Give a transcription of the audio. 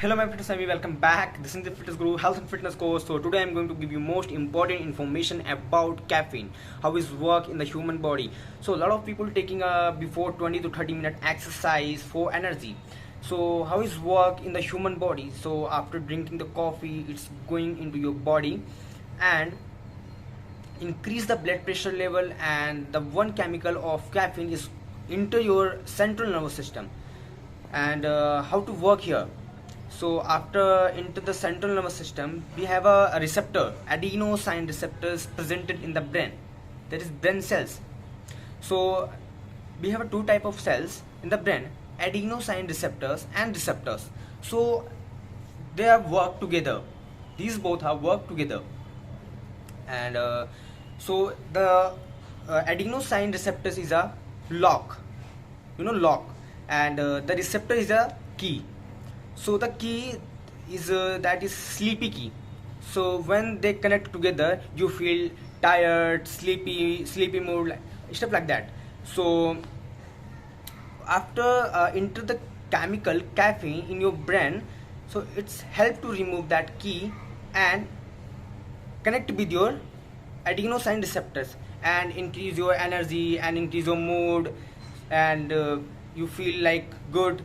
Hello my fitness family, welcome back. This is the Fitness Guru Health and Fitness course. So today I'm going to give you most important information about caffeine, how it works in the human body. So a lot of people taking a before 20 to 30 minute exercise for energy. So how it work in the human body? So after drinking the coffee, it's going into your body and increase the blood pressure level, and the one chemical of caffeine is into your central nervous system. And how to work here? So after into the central nervous system, we have a receptor, adenosine receptors presented in the brain, that is brain cells. So we have two type of cells in the brain, adenosine receptors and receptors. So they have worked together, these both have worked together. And so the adenosine receptors is a lock, lock, and the receptor is a key. So the key is that is sleepy key. So when they connect together, you feel tired, sleepy mood, stuff like that. So after enter the chemical caffeine in your brain, so it's help to remove that key and connect with your adenosine receptors and increase your energy and increase your mood, and you feel like good.